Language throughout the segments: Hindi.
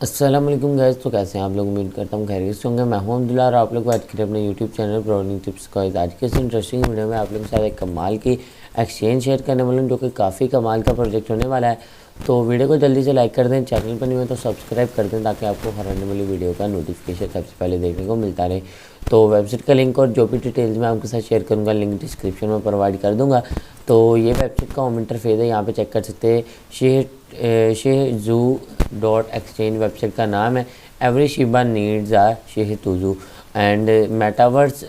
अस्सलाम वालेकुम गाइस। तो कैसे हैं आप लोग? उम्मीद करता हूँ खैरियत से होंगे। मैं हूं अब्दुल्ला और आप लोग बात करें अपने यूट्यूब चैनल प्रोग्रामिंग टिप्स का। आज के इस इंटरेस्टिंग वीडियो में आप लोगों के साथ एक कमाल की एक्सचेंज शेयर करने वाला हूं, जो कि काफ़ी कमाल का प्रोजेक्ट होने वाला है। तो वीडियो को जल्दी से लाइक कर दें, चैनल पर नहीं हो तो सब्सक्राइब कर दें, ताकि आपको हर आने वाली वीडियो का नोटिफिकेशन सबसे पहले देखने को मिलता रहे। तो वेबसाइट का लिंक और जो भी डिटेल्स मैं आपके साथ शेयर करूँगा, लिंक डिस्क्रिप्शन में प्रोवाइड कर दूँगा। तो ये वेबसाइट का होम इंटरफेस है, यहाँ पे चेक कर सकते हैं। Shehzu.exchange वेबसाइट का नाम है। Every Shiba needs a Shehzu and metaverse.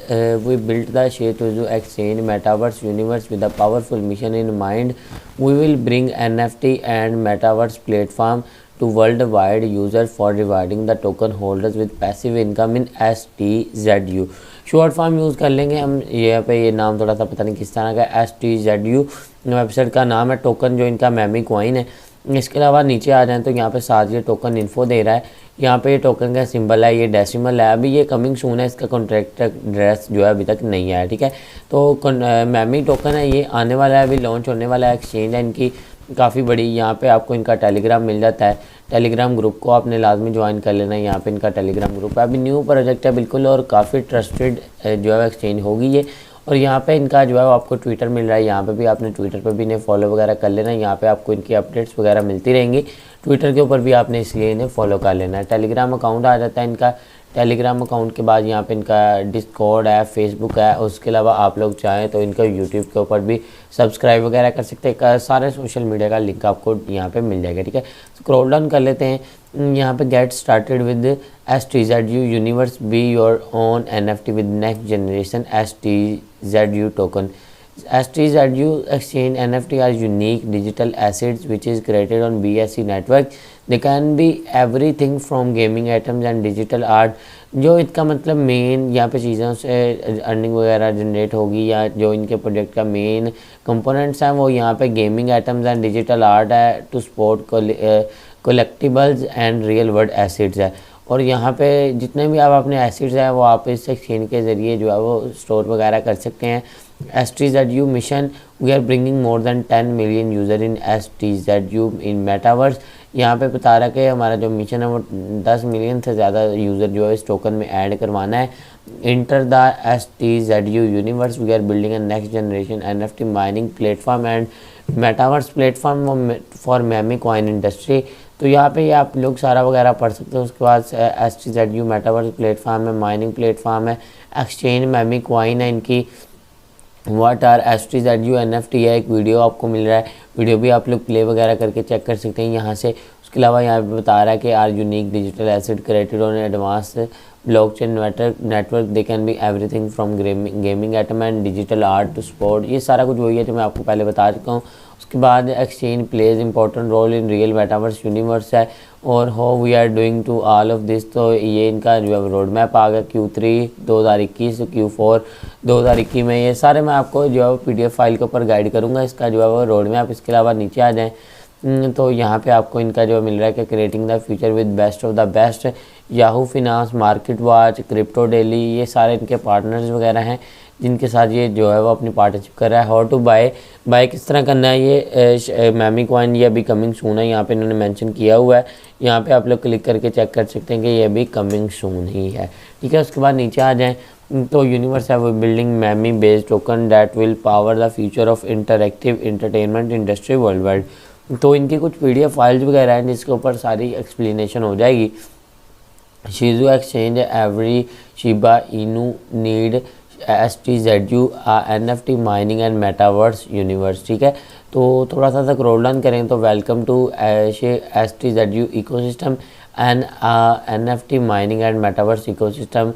We built the Shehzu exchange metaverse universe with a powerful mission in mind. We will bring NFT and metaverse platform to worldwide users for rewarding the token holders with passive income in STZU. Short form use कर लेंगे हम। यहाँ पे ये नाम थोड़ा सा पता नहीं किस तरह का, STZU वेबसाइट का नाम है। टोकन जो इनका मैमी कॉइन है। इसके अलावा नीचे आ जाएँ तो यहाँ पे साथ ये टोकन इन्फो दे रहा है। यहाँ पे टोकन का सिंबल है, ये डेसिमल है। अभी ये कमिंग सून है, इसका कॉन्ट्रैक्ट एड्रेस जो है अभी तक नहीं आया। ठीक है, तो मैमी टोकन है, ये आने वाला है, अभी लॉन्च होने वाला है। एक्सचेंज है इनकी काफ़ी बड़ी। यहाँ पे आपको इनका टेलीग्राम मिल जाता है। टेलीग्राम ग्रुप को आपने लाजमी ज्वाइन कर लेना है। यहाँ पे इनका टेलीग्राम ग्रुप है, अभी न्यू प्रोजेक्ट है बिल्कुल, और काफ़ी ट्रस्टेड जो है एक्सचेंज होगी ये। और यहाँ पे इनका जो है आपको ट्विटर मिल रहा है, यहाँ पे भी आपने ट्विटर पे भी इन्हें फॉलो वगैरह कर लेना है। यहाँ पे आपको इनकी अपडेट्स वगैरह मिलती रहेंगी ट्विटर के ऊपर भी, आपने इसलिए इन्हें फॉलो कर लेना है। टेलीग्राम अकाउंट आ जाता है इनका। टेलीग्राम अकाउंट के बाद यहाँ पे इनका डिस्कॉर्ड है, फेसबुक है। उसके अलावा आप लोग चाहें तो इनका यूट्यूब के ऊपर भी सब्सक्राइब वगैरह कर सकते हैं। सारे सोशल मीडिया का लिंक आपको यहाँ पे मिल जाएगा। ठीक है, स्क्रॉल डाउन कर लेते हैं। यहाँ पे get started with STZU universe, be your own NFT with next generation STZU token. STZU exchange NFT are unique digital assets which is created on BSC network. They can be everything from gaming items and digital art. जो इसका मतलब मेन यहाँ पे चीज़ों से अर्निंग वगैरह जनरेट होगी, या जो इनके प्रोजेक्ट का मेन कंपोनेंट्स हैं वो यहाँ पे gaming items and digital art है, to sport collectibles and real world assets है। और यहाँ पे जितने भी आप अपने एसेट्स हैं वो आप इस एक्सचेंज के ज़रिए जो है वो स्टोर वगैरह कर सकते हैं। STZU mission, we are bringing more than 10 million user in STZU in metaverse. यहाँ पे बता रहा है कि हमारा जो मिशन है वो 10 मिलियन से ज़्यादा यूज़र जो है इस टोकन में ऐड करवाना है। Enter the STZU universe, we are building a next generation NFT mining platform and metaverse platform for meme coin industry. तो यहाँ पे आप लोग सारा वगैरह पढ़ सकते हो। उसके बाद STZU मेटावर्स प्लेटफॉर्म है, माइनिंग प्लेटफॉर्म है, एक्सचेंज मैमी कॉइन है इनकी। व्हाट आर STZU NFT है, एक वीडियो आपको मिल रहा है, वीडियो भी आप लोग प्ले वगैरह करके चेक कर सकते हैं यहाँ से। उसके अलावा यहाँ पे बता रहा है कि are unique digital asset created on advance blockchain network, they can be everything from gaming item and digital art to sport. ये सारा कुछ वही है जो मैं आपको पहले बता चुका हूँ। उसके बाद exchange plays important role in real metaverse universe है, और how we are doing to all of this. तो ये इनका जो है रोड मैप आ गया Q3 2021 Q4 2021 में। ये सारे मैं आपको जो है PDF फाइल के ऊपर गाइड करूँगा, इसका जो है वो रोड मैप। इसके अलावा नीचे आ जाएँ तो यहाँ पे आपको इनका जो मिल रहा है कि creating the future with best of the best, Yahoo finance, market watch, crypto daily, ये सारे इनके पार्टनर्स वगैरह हैं जिनके साथ ये जो है वो अपनी पार्टनरशिप कर रहा है। हाउ टू बाय किस तरह करना है, ये मैमी कॉइन ये अभी कमिंग सून है, यहाँ पे इन्होंने मेंशन किया हुआ है। यहाँ पे आप लोग क्लिक करके चेक कर सकते हैं कि ये भी कमिंग सून ही है। ठीक है, उसके बाद नीचे आ जाएँ तो यूनिवर्स है वो building meme based token that will power the future of interactive entertainment industry worldwide. तो इनकी कुछ PDF फाइल्स वगैरह हैं जिसके ऊपर सारी एक्सप्लेनेशन हो जाएगी। शीजू exchange, every Shiba Inu need STZU NFT mining and metaverse universe. ठीक है, तो थोड़ा सा स्क्रॉल डाउन करें तो welcome to STZU ecosystem and NFT mining and metaverse ecosystem.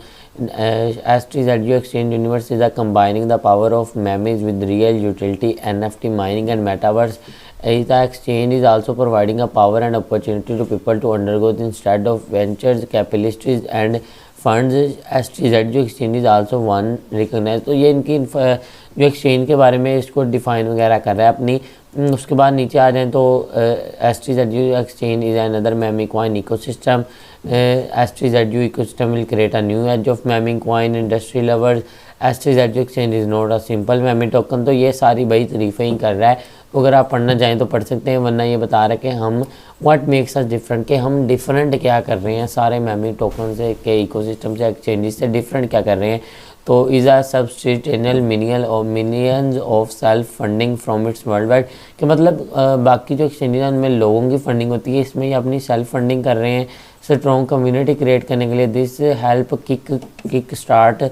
STZU Exchange Universe is combining the power of memes with real utility, NFT mining and metaverse. The exchange is also providing a power and opportunity to people to undergo instead of ventures, capitalists and funds. STZU exchange is also one recognize. तो ये इनकी जो एक्सचेंज के बारे में इसको डिफाइन वगैरह कर रहा है अपनी. उसके बाद नीचे आ जाएँ तो STZU exchange is another meme coin ecosystem. STZU ecosystem will create a new edge of meme coin industry lovers. STZU exchange is not a simple meme token. तो ये सारी भाई तारीफ़ें ही कर रहा है. अगर आप पढ़ना चाहें तो पढ़ सकते हैं, वरना ये बता रहा है कि हम व्हाट मेक्स अस डिफरेंट, कि हम डिफरेंट क्या कर रहे हैं सारे मेमी टोकन से के इकोसिस्टम से एक्सचेंजेस से डिफरेंट क्या कर रहे हैं। तो इज़ अ सब्सटेंशियल मिनियल और millions of self funding from its world wide, कि मतलब बाकी जो एक्सचेंजेस हैं उनमें लोगों की फंडिंग होती है, इसमें ये अपनी सेल्फ फंडिंग कर रहे हैं स्ट्रॉन्ग कम्युनिटी क्रिएट करने के लिए। दिस हेल्प किक स्टार्ट,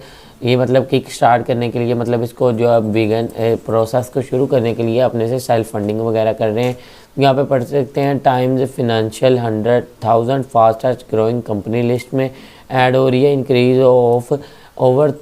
ये मतलब किक स्टार्ट करने के लिए, मतलब इसको जो अब बिगन प्रोसेस को शुरू करने के लिए अपने से सेल्फ फंडिंग वगैरह कर रहे हैं। यहाँ पे पढ़ सकते हैं times financial 100,000 fastest growing company list में ऐड हो रही है, increase of over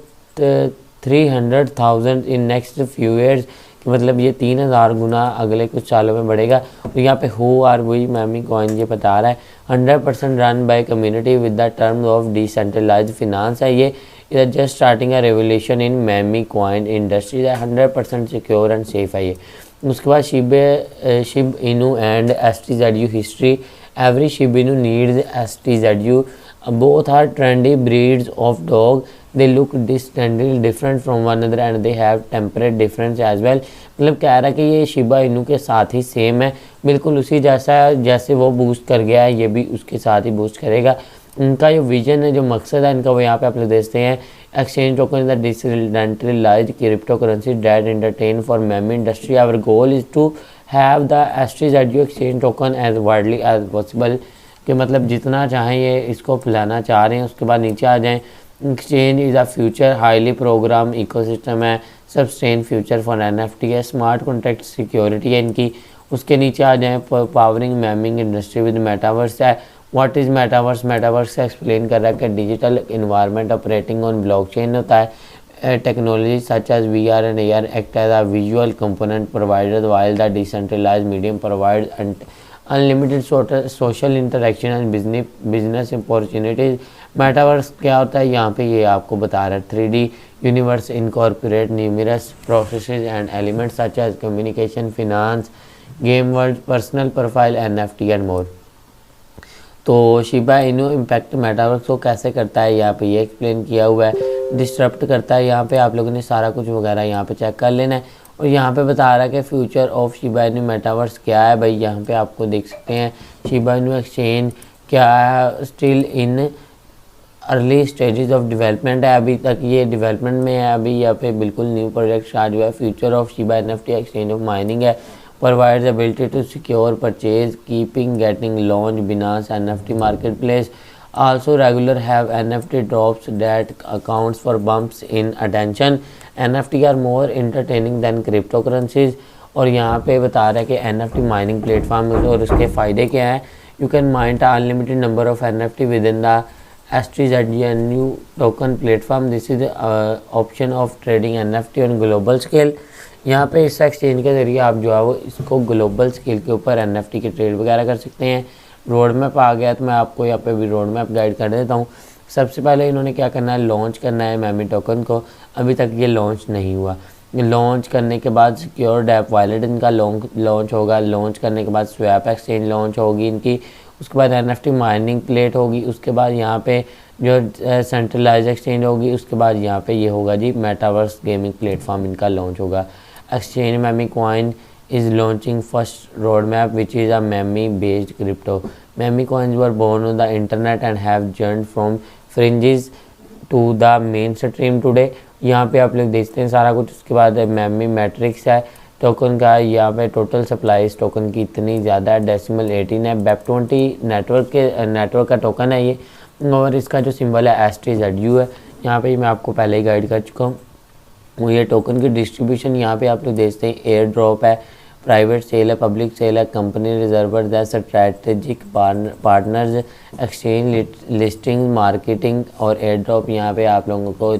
300,000 in next few years, कि मतलब ये 3,000 गुना अगले कुछ सालों में बढ़ेगा। और यहाँ पे who are we meme coin ये बता रहा है 100% run by community with the terms of decentralized finance है। ये is just starting a revolution in meme coin industry है, 100% सिक्योर एंड सेफ है ये। उसके बाद शिब इनू and STZU history, every Shiv इनू needs STZU, both are trendy breeds of dog, they look distinctly different from one another and they have temperate difference as well। मतलब कह रहा है कि ये शिबा इनू के साथ ही सेम है, बिल्कुल उसी जैसा, जैसे वो बूस्ट कर गया है ये भी उसके साथ ही बूस्ट करेगा। इनका जो विजन है, जो मकसद है इनका, वो यहाँ पे आप लोग देखते हैं exchange token the decentralized crypto currency that entertain for meme industry, our goal is to have the STZU exchange token as widely as possible, कि मतलब जितना चाहें ये इसको फैलाना चाह रहे हैं। उसके बाद नीचे आ जाएं, exchange is a future highly program ecosystem है, सस्टेन फ्यूचर फॉर NFT है, स्मार्ट कॉन्ट्रैक्ट सिक्योरिटी है इनकी। उसके नीचे आ जाएं, powering meming industry with metaverse है। व्हाट इज़ मेटावर्स, मेटावर्स का एक्सप्लेन कर रहा है कि digital environment operating on blockchain होता है। Technology such as VR and AR act as a visual component provider while the decentralized medium provide unlimited social interaction and business opportunities. Metaverse क्या होता है यहाँ पे ये आपको बता रहा है, 3D universe incorporate numerous processes and elements such as communication, finance, game world, personal profile, NFT and more. तो शिबा इनू इम्पैक्ट मेटावर्स को कैसे करता है यहाँ पे ये एक्सप्लेन किया हुआ है। डिस्टर्ब करता है, यहाँ पे आप लोगों ने सारा कुछ वगैरह यहाँ पे चेक कर लेना है। और यहाँ पे बता रहा है कि future of Shiba Inu metaverse क्या है भाई, यहाँ पे आपको देख सकते हैं शिबा इनू एक्सचेंज क्या है, still in early stages of development है, अभी तक ये डेवलपमेंट में है, अभी यहाँ पे बिल्कुल न्यू प्रोजेक्ट स्टार्ट हुआ है। Future of Shiba NFT exchange of mining है, provides the ability to secure purchase, keeping, getting launch, Binance NFT marketplace. Also regular have NFT drops that accounts for bumps in attention. NFT are more entertaining than cryptocurrencies। और यहाँ पे बता रहा है कि NFT माइनिंग प्लेटफॉर्म और उसके फ़ायदे क्या हैं। You can mine unlimited number of NFT with in the STZU token platform. This is option of trading NFT on global scale. यहाँ पे इस एक्सचेंज के ज़रिए आप जो है वो इसको ग्लोबल स्केल के ऊपर NFT के ट्रेड वगैरह कर सकते हैं। रोड मैप आ गया तो मैं आपको यहाँ पे भी रोड मैप गाइड कर देता हूँ। सबसे पहले इन्होंने क्या करना है, लॉन्च करना है मेमी टोकन को। अभी तक ये लॉन्च नहीं हुआ। लॉन्च करने के बाद सिक्योर डैप वॉलेट इनका लॉन्च होगा। लॉन्च करने के बाद स्वैप एक्सचेंज लॉन्च होगी इनकी। उसके बाद NFT माइनिंग प्लेट होगी। उसके बाद यहाँ पे जो सेंट्रलाइज एक्सचेंज होगी। उसके बाद यहाँ पे ये होगा जी मेटावर्स गेमिंग प्लेटफॉर्म इनका लॉन्च होगा। Exchange Memi Coin is launching first roadmap, which is a Memi-based crypto. Memi coins were born on the internet and have journeyed from fringes to the mainstream today. यहाँ पे आप लोग देखते हैं सारा कुछ। उसके बाद Memi मैट्रिक्स है टोकन का। यहाँ पे टोटल सप्लाई इस टोकन की इतनी ज़्यादा है, डेसिमल 18 है। Web20 नेटवर्क का टोकन है ये। और इसका जो सिंबल है STZU है। यहाँ पे मैं आपको पहले ही गाइड कर चुका हूँ। ये टोकन की डिस्ट्रीब्यूशन यहाँ पे आप लोग देखते हैं, एयर ड्रॉप है, प्राइवेट सेल है, पब्लिक सेल है, कंपनी रिजर्वर्स है, strategic partners, exchange listing, marketing और एयर ड्रॉप। यहाँ पे आप लोगों को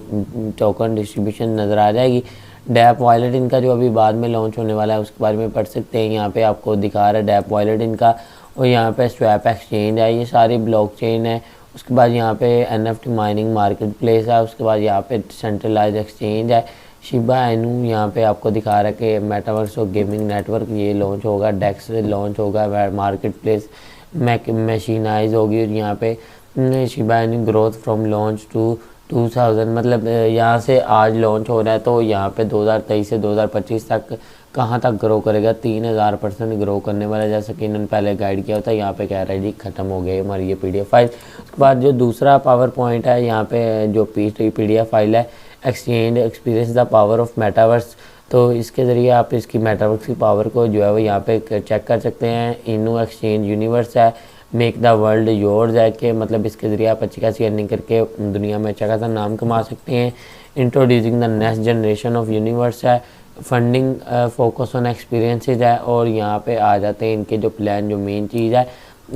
टोकन डिस्ट्रीब्यूशन नज़र आ जाएगी। डैप वॉलेट इनका जो अभी बाद में लॉन्च होने वाला है उसके बारे में पढ़ सकते हैं। यहाँ पे आपको दिखा रहा है डैप वॉलेट इनका। और यहाँ पे स्वैप एक्सचेंज है, ये सारी ब्लॉकचेन है। उसके बाद यहाँ पे NFT माइनिंग मार्केट प्लेस है। उसके बाद यहाँ पे सेंट्रलाइज एक्सचेंज है। शिबा इनू यहाँ पे आपको दिखा रहा है कि मेटावर्स और गेमिंग नेटवर्क ये लॉन्च होगा। डेक्स लॉन्च होगा, मार्केट प्लेस मशीनाइज होगी। और यहाँ पे Shiba Inu growth from launch to 2000, मतलब यहाँ से आज लॉन्च हो रहा है तो यहाँ पे 2023 से 2025 तक कहाँ तक ग्रो करेगा, 3000% ग्रो करने वाला, जैसा कि इन्होंने पहले गाइड किया होता है। यहाँ पे कह रहा है जी ख़त्म हो गई हमारी ये PDF फाइल। उसके बाद जो दूसरा पावर पॉइंट है, यहाँ पे जो PDF फाइल है, exchange experience the power of metaverse. तो इसके ज़रिए आप इसकी मेटावर्स की पावर को जो है वो यहाँ पे चेक कर सकते हैं। इनू एक्सचेंज यूनिवर्स है, मेक द वर्ल्ड योर्स है, कि मतलब इसके ज़रिए आप अच्छी खासी अर्निंग करके दुनिया में अच्छा खासा नाम कमा सकते हैं। Introducing the next generation of universe है, फंडिंग फोकस ऑन एक्सपीरियंसेस है। और यहाँ पे आ जाते हैं इनके जो प्लान, जो मेन चीज़ है,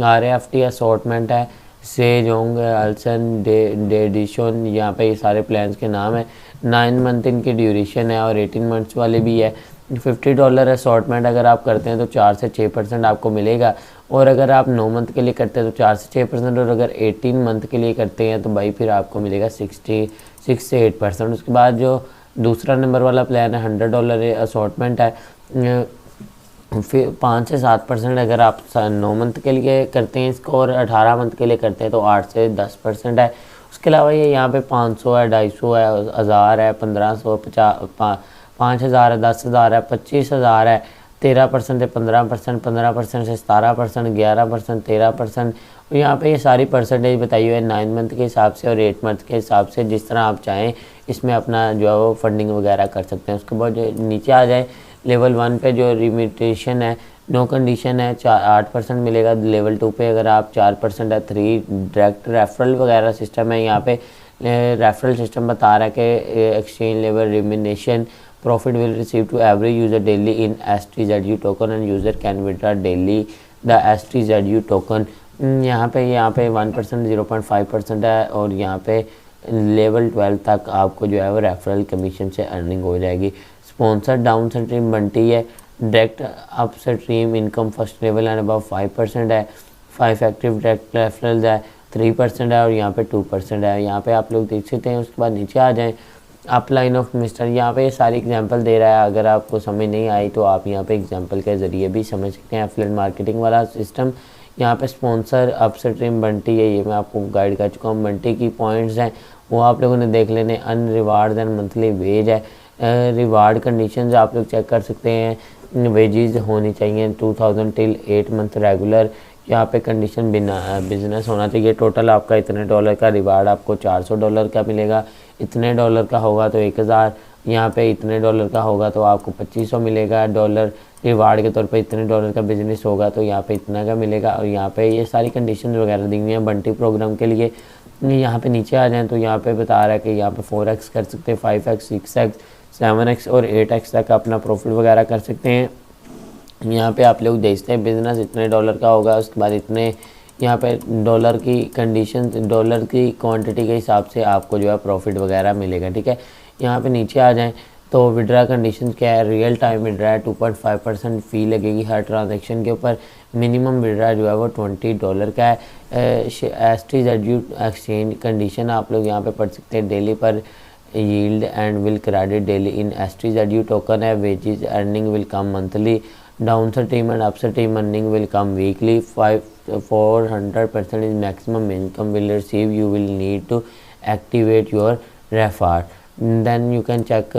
RFT असॉर्टमेंट है, सेजोंग अल्सन डेडिशन, यहाँ पे ये सारे प्लान्स के नाम है। 9 मंथ इनकी ड्यूरेशन है और 18 मंथ्स वाले भी है। $50 असॉर्टमेंट अगर आप करते हैं तो 4 से 6% आपको मिलेगा, और अगर आप 9 मंथ के लिए करते हैं तो 4 से 6%, और अगर 18 मंथ के लिए करते हैं तो भाई फिर आपको मिलेगा 6 से 8%। उसके बाद जो दूसरा नंबर वाला प्लान है, $100 असॉर्टमेंट है, फिर 5 से 7% अगर आप 9 मंथ के लिए करते हैं इसको, और 18 मंथ के लिए करते हैं तो 8 से 10% है। उसके अलावा ये यहाँ पे 500 है, 250 है, 1000 है, 1500, 5000 है, 10,000 है, 25,000 है, 13% से 15%, 15% से 17%, 11%, 13%। और यहाँ पे ये सारी परसेंटेज बताई हुई है 9 मंथ के हिसाब से और 8 मंथ के हिसाब से, जिस तरह आप चाहें इसमें अपना जो है वो फंडिंग वगैरह कर सकते हैं। उसके बाद जो नीचे आ जाए, लेवल 1 पे जो लिमिटेशन है, नो कंडीशन है, 8% मिलेगा। लेवल 2 पे अगर आप 4% है। 3 डायरेक्ट रेफरल वगैरह सिस्टम है। यहाँ पे रेफरल सिस्टम बता रहा है कि exchange level remuneration profit will receive to every user daily in STZU token and user can withdraw daily the STZU token. यहाँ पे 1%, 0.5% है, और यहाँ पे लेवल 12 तक आपको जो है वो रेफरल कमीशन से अर्निंग हो जाएगी। स्पॉन्सर डाउन स्ट्रीम बंटी है, direct up stream income first level and above 5% है। 5 एक्टिव डायरेक्ट रेफरल्स है, 3% है, और यहाँ पे 2% है। यहाँ पे आप लोग देख सकते हैं। उसके बाद नीचे आ जाएँ, अपलाइन ऑफ मिस्टर, यहाँ पे ये सारी एग्जांपल दे रहा है। अगर आपको समझ नहीं आई तो आप यहाँ पे एग्जांपल के ज़रिए भी समझ सकते हैं। एफिलिएट मार्केटिंग वाला सिस्टम, यहाँ पे स्पॉन्सर अपस्ट्रीम बंटी है, ये मैं आपको गाइड कर चुका हूँ। बंटी की पॉइंट्स हैं वो आप लोगों ने देख लेने। अन रिवार्ड एंड मंथली वेज है। रिवार्ड कंडीशंस आप लोग चेक कर सकते हैं। वेजेस होनी चाहिए 2000 टिल 8 मंथ रेगुलर। यहाँ पे कंडीशन बिजनेस होना चाहिए। टोटल आपका इतने डॉलर का रिवार्ड आपको $400 का मिलेगा। इतने डॉलर का होगा तो 1000, यहाँ पे इतने डॉलर का होगा तो आपको 2500 मिलेगा डॉलर रिवार्ड के तौर पे। इतने डॉलर का बिजनेस होगा तो यहाँ पे इतना का मिलेगा। और यहाँ पे ये सारी कंडीशन वगैरह दी हुई हैं बंटी प्रोग्राम के लिए। यहाँ पे नीचे आ जाएँ तो यहाँ पे बता रहा है कि यहाँ पे 4x कर सकते हैं, 5x, 6x, 7x और 8x तक अपना प्रॉफिट वगैरह कर सकते हैं। यहाँ पे आप लोग देखते हैं बिज़नेस इतने डॉलर का होगा, उसके बाद इतने यहाँ पे डॉलर की कंडीशन, डॉलर की क्वांटिटी के हिसाब से आपको जो है प्रॉफिट वगैरह मिलेगा। ठीक है, यहाँ पे नीचे आ जाएं तो विड्रा कंडीशन क्या है। रियल टाइम विड्रा है, 2.5% फ़ी लगेगी हर ट्रांजैक्शन के ऊपर। मिनिमम विड्रा जो है वो $20 का है। STZU एक्सचेंज कंडीशन आप लोग यहाँ पे पढ़ सकते हैं। डेली पर yield and will credit daily in STZU token है। wages earning will come monthly, downstream and upstream earning will come weekly। 400% is maximum income will receive, you will need to activate your refer, then you can check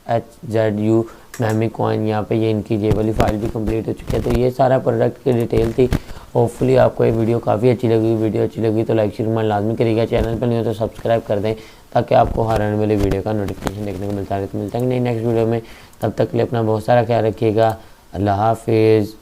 SHZU meme coin. यहाँ पे ये इनकी ये वाली फाइल भी कंप्लीट हो चुकी है। तो ये सारा प्रोडक्ट की डिटेल थी। होपफुली आपको ये वीडियो काफ़ी अच्छी लगी। वीडियो अच्छी लगी तो लाइक शेयर लाजमी करिएगा। चैनल पर नहीं हो तो सब्सक्राइब कर दें ताकि आपको हर आने वाली वीडियो का नोटिफिकेशन देखने को मिलता रहे। तो मिलता है नहीं नेक्स्ट वीडियो में, तब तक के लिए अपना बहुत सारा ख्याल रखिएगा। अल्लाह हाफिज़।